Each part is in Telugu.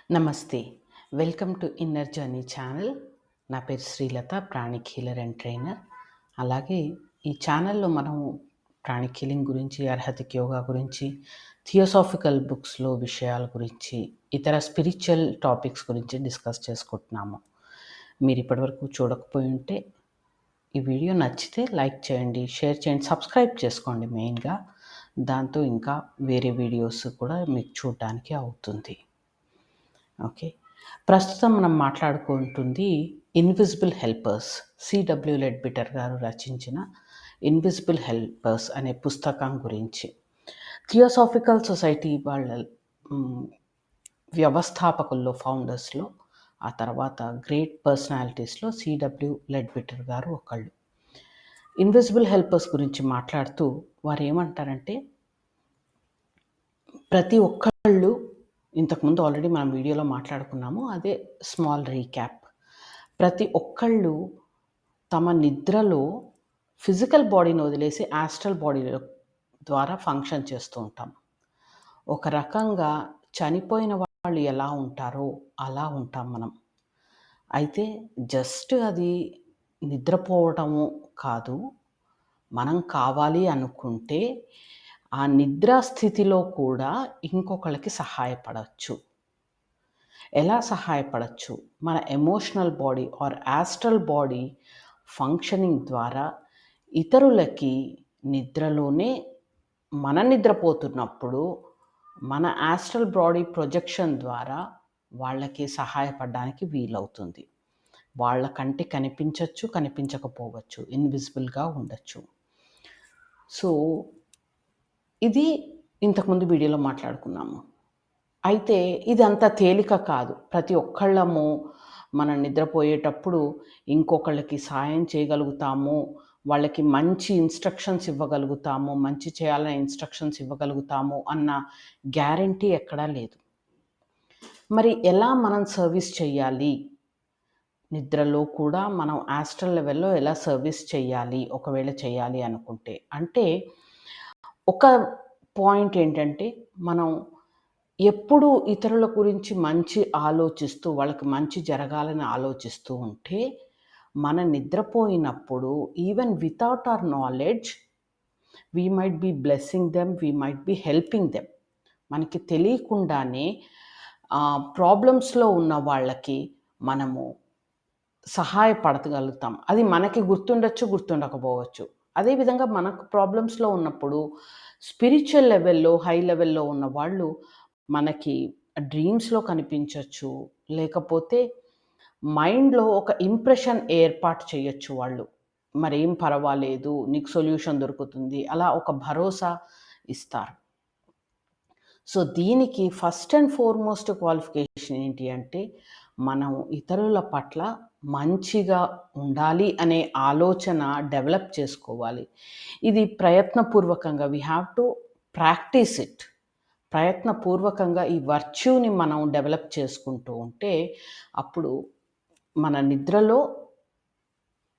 నమస్తే. Welcome to inner journey channel. నా పేరు Srilatha, pranic healer and trainer. అలాగే ఈ ఛానల్‌లో మనం ప్రాణిక్ హీలింగ్ గురించి, అర్హతిక్ యోగా గురించి, థియోసాఫికల్ బుక్స్‌లో విషయాల గురించి, ఇతర స్పిరిచువల్ టాపిక్స్ గురించి డిస్కస్ చేసుకుంటున్నాము. మీరు ఇప్పటివరకు చూడకపోయి ఉంటే ఈ వీడియో నచ్చితే లైక్ చేయండి, షేర్ చేయండి, సబ్స్క్రైబ్ చేసుకోండి మెయిన్‌గా. దాంతో ఇంకా వేరే వీడియోస్ కూడా మీకు చూడడానికి అవుతుంది. ఓకే. ప్రస్తుతం మనం మాట్లాడుకుంటుంది ఇన్విజిబుల్ హెల్పర్స్. సిడబ్ల్యూ లెడ్బిటర్ గారు రచించిన ఇన్విజిబుల్ హెల్పర్స్ అనే పుస్తకం గురించి. థియోసాఫికల్ సొసైటీ వాళ్ళ హ్మ్, వ్యవస్థాపకుల్లో, ఫౌండర్స్‌లో, ఆ తర్వాత గ్రేట్ పర్సనాలిటీస్‌లో సిడబ్ల్యూ లెడ్బిటర్ గారు ఒకళ్ళు. ఇన్విజిబుల్ హెల్పర్స్ గురించి మాట్లాడుతూ వారేమంటారంటే, ప్రతి ఒక్కళ్ళు ఇంతకుముందు ఆల్రెడీ మనం వీడియోలో మాట్లాడుకున్నాము. అదే స్మాల్ రీక్యాప్. ప్రతి ఒక్కళ్ళు తమ నిద్రలో ఫిజికల్ బాడీని వదిలేసి యాస్ట్రల్ బాడీలో ద్వారా ఫంక్షన్ చేస్తూ ఉంటాం. ఒక రకంగా చనిపోయిన వాళ్ళు ఎలా ఉంటారో అలా ఉంటాం మనం. అయితే జస్ట్ అది నిద్రపోవటము కాదు. మనం కావాలి అనుకుంటే ఆ నిద్రా స్థితిలో కూడా ఇంకొకళ్ళకి సహాయపడొచ్చు. ఎలా సహాయపడొచ్చు? మన emotional body or astral body functioning ద్వారా ఇతరులకి నిద్రలోనే మనం నిద్రపోతున్నప్పుడు మన యాస్ట్రల్ బాడీ ప్రొజెక్షన్ ద్వారా వాళ్ళకి సహాయపడడానికి వీలవుతుంది. వాళ్ళ కంటికి కనిపించొచ్చు, కనిపించకపోవచ్చు, ఇన్విజిబుల్‌గా ఉండొచ్చు. సో, ఇది ఇంతకుముందు వీడియోలో మాట్లాడుకున్నాము. అయితే ఇది అంత తేలిక కాదు. ప్రతి ఒక్కళ్ళము మనం నిద్రపోయేటప్పుడు ఇంకొకళ్ళకి సాయం చేయగలుగుతాము. వాళ్ళకి మంచి ఇన్‌స్ట్రక్షన్స్ ఇవ్వగలుగుతాము. మంచి చేయాలనే ఇన్‌స్ట్రక్షన్స్ ఇవ్వగలుగుతాము అన్న గ్యారంటీ ఎక్కడా లేదు. మరి ఎలా మనం సర్వీస్ చెయ్యాలి? నిద్రలో కూడా మనం యాస్ట్రల్ లెవెల్‌లో ఎలా సర్వీస్ చెయ్యాలి? ఒకవేళ చేయాలి అనుకుంటే. అంటే ఒక పాయింట్ ఏంటంటే, మనం ఎప్పుడూ ఇతరుల గురించి మంచి ఆలోచిస్తూ, వాళ్ళకి మంచి జరగాలని ఆలోచిస్తూ ఉంటే, మన నిద్రపోయినప్పుడు even without our knowledge we might be blessing them, we might be helping them. మనకి తెలియకుండానే ప్రాబ్లమ్స్‌లో ఉన్న వాళ్ళకి మనము సహాయపడగలుగుతాం. అది మనకి గుర్తుండొచ్చు, గుర్తుండకపోవచ్చు. అదేవిధంగా మనకు ప్రాబ్లమ్స్‌లో ఉన్నప్పుడు స్పిరిచ్యువల్ లెవెల్‌లో, హై లెవెల్‌లో ఉన్న వాళ్ళు మనకి డ్రీమ్స్‌లో కనిపించొచ్చు. లేకపోతే మైండ్‌లో ఒక ఇంప్రెషన్ ఏర్పాటు చేయొచ్చు వాళ్ళు. మరేం పర్వాలేదు, నీకు సొల్యూషన్ దొరుకుతుంది. అలా ఒక భరోసా ఇస్తారు. సో, దీనికి ఫస్ట్ అండ్ ఫార్‌మోస్ట్ క్వాలిఫికేషన్ ఏంటి అంటే, మనం ఇతరుల పట్ల మంచిగా ఉండాలి అనే ఆలోచన డెవలప్ చేసుకోవాలి. ఇది ప్రయత్నపూర్వకంగా we have to practise it. ప్రయత్నపూర్వకంగా ఈ వర్చ్యూని మనం డెవలప్ చేసుకుంటూ ఉంటే, అప్పుడు మన నిద్రలో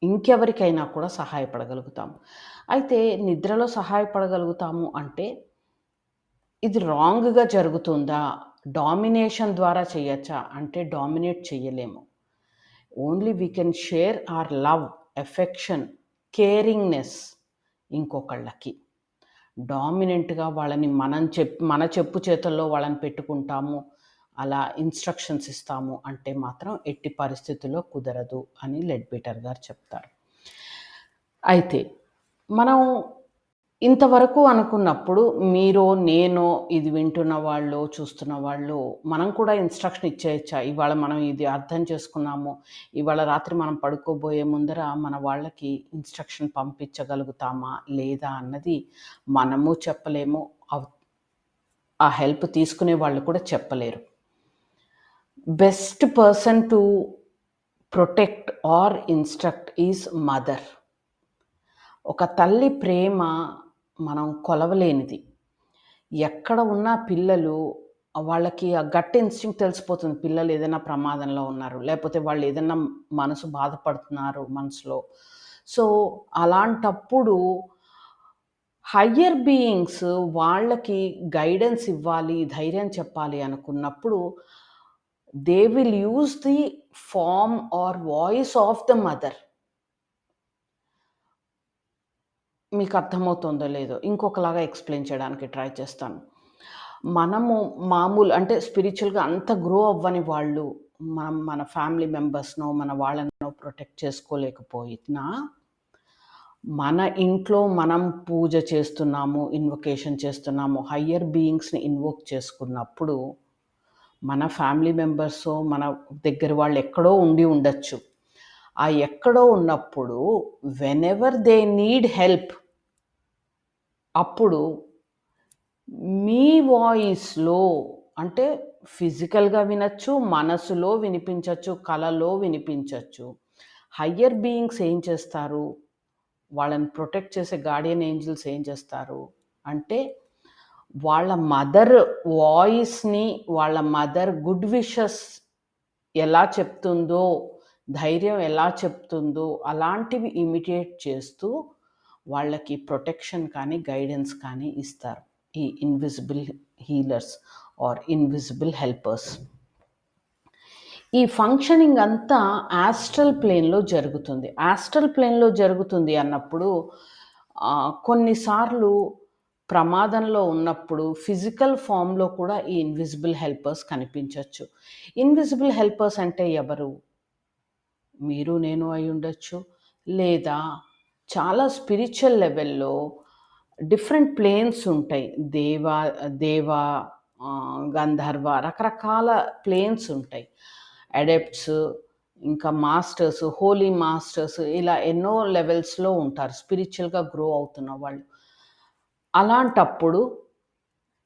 ఇంకెవరికైనా కూడా సహాయపడగలుగుతాం. అయితే నిద్రలో సహాయపడగలుగుతాము అంటే ఇది రాంగ్‌గా జరుగుతుందా? డామినేషన్ ద్వారా చేయొచ్చా? అంటే డామినేట్ చెయ్యలేము. Only we can share our love, affection, caringness ఇంకొకళ్ళకి. డామినెంట్‌గా వాళ్ళని మన చెప్పు చేతల్లో వాళ్ళని పెట్టుకుంటాము. అలా ఇన్‌స్ట్రక్షన్స్ ఇస్తాము అంటే మాత్రం ఎట్టి పరిస్థితుల్లో కుదరదు అని లెడ్బిటర్ గారు చెప్తారు. అయితే మనం ఇంతవరకు అనుకున్నప్పుడు మీరో, నేనో, ఇది వింటున్న వాళ్ళో, చూస్తున్న వాళ్ళో మనం కూడా ఇన్‌స్ట్రక్షన్ ఇచ్చేయచ్చా? ఇవాళ మనం ఇది అర్థం చేసుకున్నాము. ఇవాళ రాత్రి మనం పడుకోబోయే ముందర మన వాళ్ళకి ఇన్‌స్ట్రక్షన్ పంపించగలుగుతామా? లేదా? అన్నది మనము చెప్పలేము. ఆ హెల్ప్ తీసుకునే వాళ్ళు కూడా చెప్పలేరు. Best person to protect are instruct is mother. ఒక తల్లి ప్రేమ మనం కొలవలేనిది. ఎక్కడ ఉన్న పిల్లలు వాళ్ళకి ఆ గట్ ఇన్‌స్టింక్ట్ తెలిసిపోతుంది. పిల్లలు ఏదైనా ప్రమాదంలో ఉన్నారు. లేపోతే వాళ్ళు ఏదన్నా మనసు బాధపడుతున్నారు మనసులో. సో, అలాంటప్పుడు హయ్యర్ బీయింగ్స్ వాళ్ళకి గైడెన్స్ ఇవ్వాలి, ధైర్యం చెప్పాలి అనుకున్నప్పుడు they will use the form or voice of the mother. మీకు అర్థమవుతుందో లేదో ఇంకొకలాగా ఎక్స్‌ప్లెయిన్ చేయడానికి ట్రై చేస్తాను. మనము మామూలు అంటే స్పిరిచ్యువల్‌గా అంత గ్రో అవ్వని వాళ్ళు మనం మన ఫ్యామిలీ మెంబర్స్‌నో, మన వాళ్ళనో ప్రొటెక్ట్ చేసుకోలేకపోయినా, మన ఇంట్లో మనం పూజ చేస్తున్నాము, ఇన్వొకేషన్ చేస్తున్నాము, హయ్యర్ బీయింగ్స్‌ని ఇన్వోక్ చేసుకున్నప్పుడు, మన ఫ్యామిలీ మెంబర్సో, మన దగ్గర వాళ్ళు ఎక్కడో ఉండి ఉండొచ్చు. ఆ ఎక్కడో ఉన్నప్పుడు వెనెవర్ దే నీడ్ హెల్ప్ అప్పుడు మీ వాయిస్‌లో అంటే ఫిజికల్‌గా వినొచ్చు, మనసులో వినిపించొచ్చు, కలలో వినిపించొచ్చు. హయ్యర్ బీయింగ్స్ ఏం చేస్తారు? వాళ్ళని ప్రొటెక్ట్ చేసే గార్డియన్ ఏంజెల్స్ ఏం చేస్తారు? అంటే వాళ్ళ మదర్ వాయిస్‌ని, వాళ్ళ మదర్ గుడ్ విషెస్ ఎలా చెప్తుందో, ధైర్యం ఎలా చెప్తుందో అలాంటివి ఇమిటేట్ చేస్తూ వాళ్ళకి ప్రొటెక్షన్ కానీ, గైడెన్స్ కానీ ఇస్తారు. ఈ invisible healers or invisible helpers. ఈ ఫంక్షనింగ్ అంతా యాస్ట్రల్ ప్లేన్‌లో జరుగుతుంది. యాస్ట్రల్ ప్లేన్‌లో జరుగుతుంది అన్నప్పుడు కొన్నిసార్లు ప్రమాదంలో ఉన్నప్పుడు ఫిజికల్ ఫార్మ్‌లో కూడా ఈ ఇన్విజిబుల్ హెల్పర్స్ కనిపించొచ్చు. ఇన్విజిబుల్ హెల్పర్స్ అంటే ఎవరు? మీరు నేను అయ్యుండొచ్చు. లేదా చాలా స్పిరిచ్యువల్ లెవెల్‌లో డిఫరెంట్ ప్లేన్స్ ఉంటాయి. దేవ గంధర్వ రకరకాల ప్లేన్స్ ఉంటాయి. అడెప్ట్స్, ఇంకా మాస్టర్స్, హోలీ మాస్టర్స్ ఇలా ఎన్నో లెవెల్స్‌లో ఉంటారు. స్పిరిచ్యువల్‌గా గ్రో అవుతున్న వాళ్ళు. అలాంటప్పుడు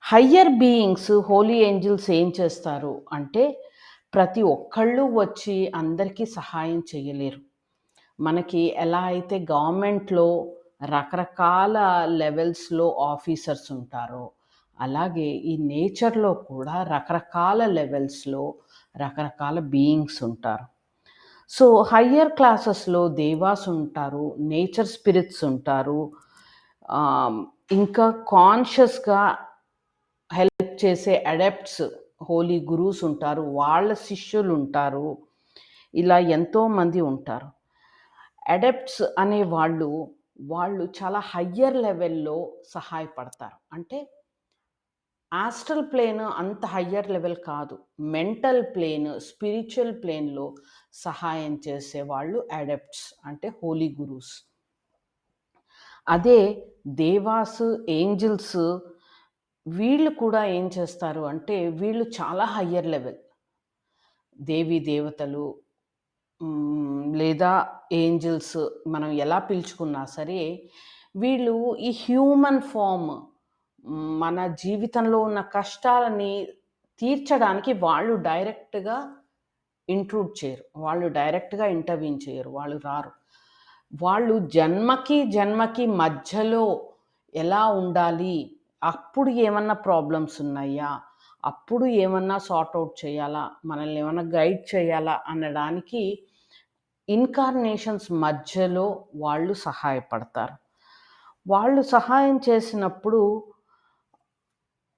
హయ్యర్ బీయింగ్స్, హోలీ ఏంజెల్స్ ఏం చేస్తారు అంటే, ప్రతి ఒక్కళ్ళు వచ్చి అందరికీ సహాయం చేయలేరు. మనకి ఎలా అయితే గవర్నమెంట్‌లో రకరకాల లెవెల్స్‌లో ఆఫీసర్స్ ఉంటారో, అలాగే ఈ నేచర్‌లో కూడా రకరకాల లెవెల్స్‌లో రకరకాల బీయింగ్స్ ఉంటారు. సో, హయ్యర్ క్లాసెస్‌లో దేవాస్ ఉంటారు, నేచర్ స్పిరిట్స్ ఉంటారు. ఆహ్, ఇంకా కాన్షియస్‌గా హెల్ప్ చేసే అడెప్ట్స్, హోలీ గురూస్ ఉంటారు. వాళ్ళ శిష్యులుంటారు. ఇలా ఎంతోమంది ఉంటారు. అడెప్ట్స్ అనేవాళ్ళు, వాళ్ళు చాలా హయ్యర్ లెవెల్‌లో సహాయపడతారు. అంటే ఆస్ట్రల్ ప్లేన్ అంత హయ్యర్ లెవెల్ కాదు. మెంటల్ ప్లేన్, స్పిరిచ్యువల్ ప్లేన్‌లో సహాయం చేసేవాళ్ళు అడెప్ట్స్ అంటే హోలీ గురూస్. అదే దేవాస్, ఏంజెల్స్ వీళ్ళు కూడా ఏం చేస్తారు అంటే, వీళ్ళు చాలా హయ్యర్ లెవెల్. దేవీ దేవతలు లేదా ఏంజెల్స్ మనం ఎలా పిలుచుకున్నా సరే, వీళ్ళు ఈ హ్యూమన్ ఫార్మ్ మన జీవితంలో ఉన్న కష్టాలని తీర్చడానికి వాళ్ళు డైరెక్ట్‌గా ఇంట్రూడ్ చేయరు. వాళ్ళు డైరెక్ట్‌గా ఇంటర్వీన్ చేయరు. వాళ్ళు రారు. వాళ్ళు జన్మకి, జన్మకి మధ్యలో ఎలా ఉండాలి? అప్పుడు ఏమన్నా ప్రాబ్లమ్స్ ఉన్నాయా? అప్పుడు ఏమన్నా సార్ట్ ఔట్ చేయాలా? మనల్ని ఏమన్నా గైడ్ చేయాలా? అనడానికి ఇన్‌కార్నేషన్స్ మధ్యలో వాళ్ళు సహాయపడతారు. వాళ్ళు సహాయం చేసినప్పుడు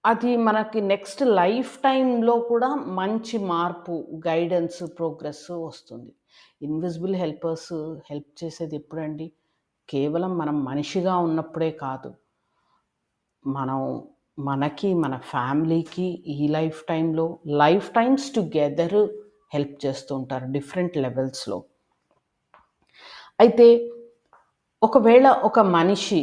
అది మనకి నెక్స్ట్ లైఫ్ టైమ్‌లో కూడా మంచి మార్పు, గైడెన్స్, ప్రోగ్రెస్ వస్తుంది. ఇన్విజిబుల్ హెల్పర్స్ హెల్ప్ చేసేది ఎప్పుడండి? కేవలం మనం మనిషిగా ఉన్నప్పుడే కాదు. మనం మనకి, మన ఫ్యామిలీకి ఈ లైఫ్ టైమ్‌లో లైఫ్ టైమ్స్ టుగెదర్ హెల్ప్ చేస్తూ ఉంటారు డిఫరెంట్ లెవెల్స్‌లో. అయితే ఒకవేళ ఒక మనిషి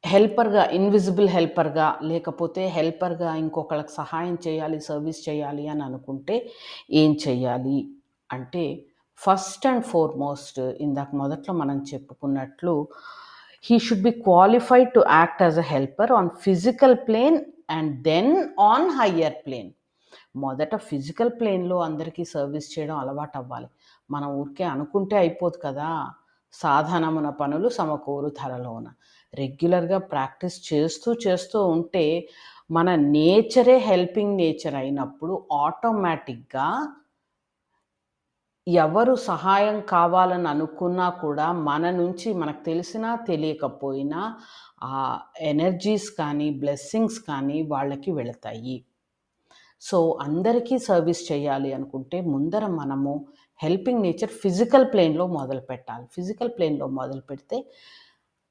హెల్పర్‌గా, ఇన్విజిబుల్ హెల్పర్‌గా లేకపోతే హెల్పర్‌గా ఇంకొకళ్ళకి సహాయం చేయాలి, సర్వీస్ చేయాలి అని అనుకుంటే ఏం చేయాలి? అంటే ఫస్ట్ అండ్ ఫార్‌మోస్ట్ ఇందాక మొదట్లో మనం చెప్పుకున్నట్లు he should be qualified to act as a helper on physical plane and then on higher plane. మొదట ఫిజికల్ ప్లేన్‌లో అందరికీ సర్వీస్ చేయడం అలవాటవ్వాలి. మనం ఊరికే అనుకుంటే అయిపోదు కదా! సాధనమున పనులు సమకూరు ధరలోన. రెగ్యులర్‌గా ప్రాక్టీస్ చేస్తూ ఉంటే మన నేచరే హెల్పింగ్ నేచర్ అయినప్పుడు ఆటోమేటిక్‌గా ఎవరు సహాయం కావాలని అనుకున్నా కూడా మన నుంచి మనకు తెలిసినా తెలియకపోయినా ఆ ఎనర్జీస్ కానీ, బ్లెస్సింగ్స్ కానీ వాళ్ళకి వెళతాయి. సో, అందరికీ సర్వీస్ చేయాలి అనుకుంటే ముందర మనము హెల్పింగ్ నేచర్ ఫిజికల్ ప్లేన్‌లో మొదలుపెట్టాలి. ఫిజికల్ ప్లేన్‌లో మొదలుపెడితే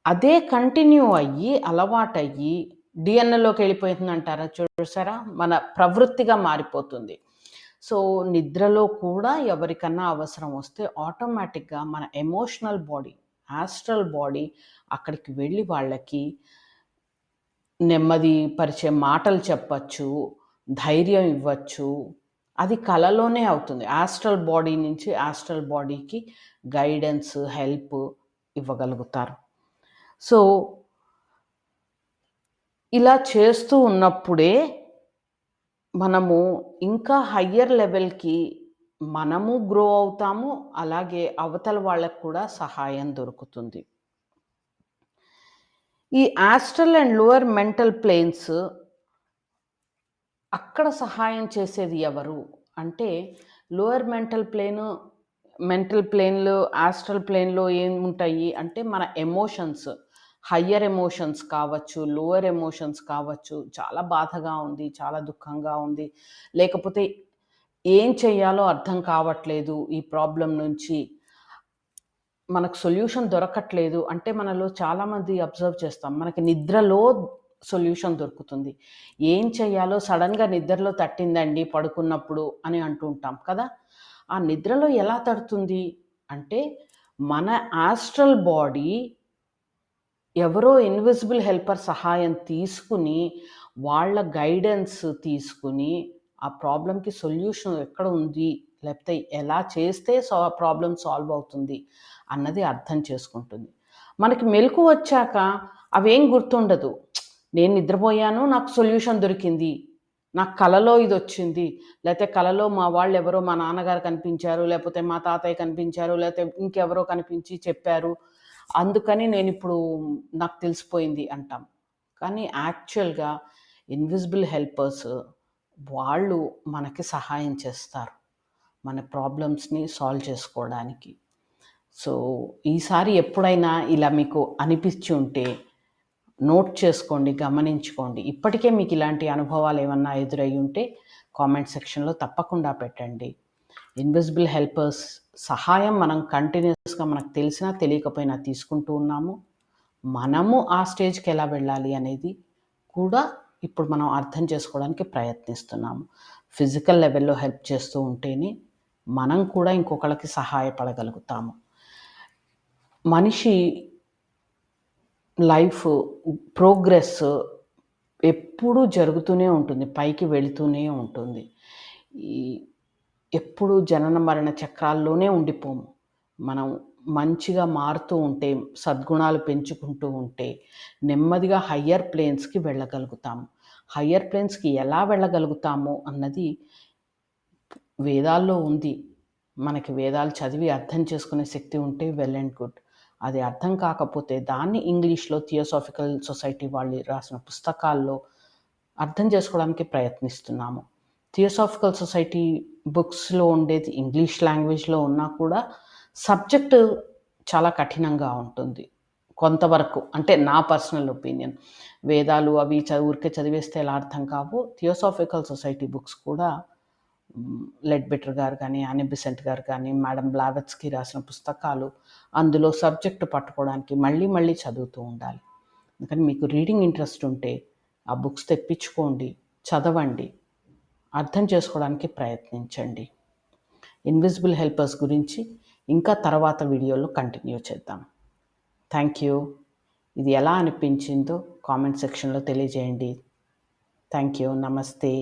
అదే కంటిన్యూ అయ్యి, అలవాటయ్యి డీఎన్ఏలోకెళ్ళిపోతుందంటారా చూసారా? మన ప్రవృత్తిగా మారిపోతుంది. సో, నిద్రలో కూడా ఎవరికన్నా అవసరం వస్తే ఆటోమేటిక్‌గా మన ఎమోషనల్ బాడీ, యాస్ట్రల్ బాడీ అక్కడికి వెళ్ళి వాళ్ళకి నెమ్మది పరిచే మాటలు చెప్పచ్చు, ధైర్యం ఇవ్వచ్చు. అది కలలోనే అవుతుంది. యాస్ట్రల్ బాడీ నుంచి యాస్ట్రల్ బాడీకి గైడెన్స్, హెల్ప్ ఇవ్వగలుగుతారు. సో, ఇలా చేస్తూ ఉన్నప్పుడే మనము ఇంకా హయ్యర్ లెవెల్‌కి మనము గ్రో అవుతాము. అలాగే అవతల వాళ్ళకి కూడా సహాయం దొరుకుతుంది. ఈ astral and lower mental planes అక్కడ సహాయం చేసేది ఎవరు? అంటే లోయర్ మెంటల్ ప్లేన్‌లో, యాస్ట్రల్ ప్లేన్‌లో ఏముంటాయి అంటే మన ఎమోషన్స్, హయ్యర్ ఎమోషన్స్ కావచ్చు, లోయర్ ఎమోషన్స్ కావచ్చు. చాలా బాధగా ఉంది, చాలా దుఃఖంగా ఉంది. లేకపోతే ఏం చేయాలో అర్థం కావట్లేదు ఈ ప్రాబ్లమ్ నుంచి. మనకు సొల్యూషన్ దొరకట్లేదు అంటే మనలో చాలామంది అబ్జర్వ్ చేస్తాం. మనకి నిద్రలో సొల్యూషన్ దొరుకుతుంది. ఏం చేయాలో సడెన్‌గా నిద్రలో తట్టిందండి పడుకున్నప్పుడు అని అంటూ ఉంటాం కదా! ఆ నిద్రలో ఎలా తడుతుంది అంటే మన యాస్ట్రల్ బాడీ ఎవరో ఇన్విజిబుల్ హెల్పర్ సహాయం తీసుకుని, వాళ్ళ గైడెన్స్ తీసుకుని, ఆ ప్రాబ్లమ్‌కి సొల్యూషన్ ఎక్కడ ఉంది? లేకపోతే ఎలా చేస్తే ప్రాబ్లమ్ సాల్వ్ అవుతుంది అన్నది అర్థం చేసుకుంటుంది. మనకి మెలుకువొచ్చాక అవేం గుర్తుండదు. నేను నిద్రపోయాను, నాకు సొల్యూషన్ దొరికింది. నాకు కలలో ఇదొచ్చింది. లేతే కలలో మా వాళ్ళెవరో మా నాన్నగారు కనిపించారు, లేపోతే మా తాతయ్య కనిపించారు, లేతే ఇంకెవరో కనిపించి చెప్పారు. అందుకని నేనిప్పుడు నాకు తెలిసిపోయింది అంటాం. కానీ యాక్చువల్‌గా ఇన్విజిబుల్ హెల్పర్స్ వాళ్ళు మనకి సహాయం చేస్తారు. మన ప్రాబ్లమ్స్‌ని సాల్వ్ చేసుకోవడానికి. సో, ఈసారి ఎప్పుడైనా ఇలా మీకు అనిపిచ్చి ఉంటే నోట్ చేసుకోండి, గమనించుకోండి. ఇప్పటికే మీకు ఇలాంటి అనుభవాలేమన్నా ఎదురయ్యుంటే కామెంట్ సెక్షన్‌లో తప్పకుండా పెట్టండి. ఇన్విజిబుల్ హెల్పర్స్ సహాయం మనం కంటిన్యూయస్‌గా మనకు తెలిసినా తెలియకపోయినా తీసుకుంటూ ఉన్నాము. మనము ఆ స్టేజ్‌కి ఎలా వెళ్ళాలి అనేది కూడా ఇప్పుడు మనం అర్థం చేసుకోవడానికి ప్రయత్నిస్తున్నాము. ఫిజికల్ లెవెల్‌లో హెల్ప్ చేస్తూ ఉంటేనే మనం కూడా ఇంకొకళ్ళకి సహాయపడగలుగుతాము. మనిషి లైఫ్ ప్రోగ్రెస్ ఎప్పుడూ జరుగుతూనే ఉంటుంది. పైకి వెళుతూనే ఉంటుంది. ఈ ఎప్పుడు జనన మరణ చక్రాల్లోనే ఉండిపోము. మనం మంచిగా మారుతూ ఉంటే, సద్గుణాలు పెంచుకుంటూ ఉంటే, నెమ్మదిగా హయ్యర్ ప్లేన్స్‌కి వెళ్ళగలుగుతాము. హయ్యర్ ప్లేన్స్‌కి ఎలా వెళ్ళగలుగుతాము అన్నది వేదాల్లో ఉంది. మనకి వేదాలు చదివి అర్థం చేసుకునే శక్తి ఉంటే వెల్ అండ్ గుడ్. అది అర్థం కాకపోతే దాన్ని ఇంగ్లీష్‌లో థియోసాఫికల్ సొసైటీ వాళ్ళు రాసిన పుస్తకాల్లో అర్థం చేసుకోవడానికి ప్రయత్నిస్తున్నాము. థియోసాఫికల్ సొసైటీ బుక్స్‌లో ఉండేది ఇంగ్లీష్ లాంగ్వేజ్‌లో ఉన్నా కూడా సబ్జెక్ట్ చాలా కఠినంగా ఉంటుంది. కొంతవరకు అంటే నా పర్సనల్ ఒపీనియన్. వేదాలు అవి ఊరికే చదివేస్తే ఎలా అర్థం కావో థియోసాఫికల్ సొసైటీ బుక్స్ కూడా లెడ్బెటర్ గారు కానీ, యానీ బెసెంట్ గారు కానీ, మేడం బ్లావెట్స్‌కి రాసిన పుస్తకాలు అందులో సబ్జెక్ట్ పట్టుకోవడానికి మళ్ళీ మళ్ళీ చదువుతూ ఉండాలి. అందుకని మీకు రీడింగ్ ఇంట్రెస్ట్ ఉంటే ఆ బుక్స్ తెప్పించుకోండి, చదవండి, అర్థం చేసుకోవడానికి ప్రయత్నించండి. ఇన్విజిబుల్ హెల్పర్స్ గురించి ఇంకా తర్వాత వీడియోలో కంటిన్యూ చేద్దాం. Thank you. ఇది ఎలా అనిపించిందో కామెంట్ సెక్షన్‌లో తెలియజేయండి. Thank you. నమస్తే.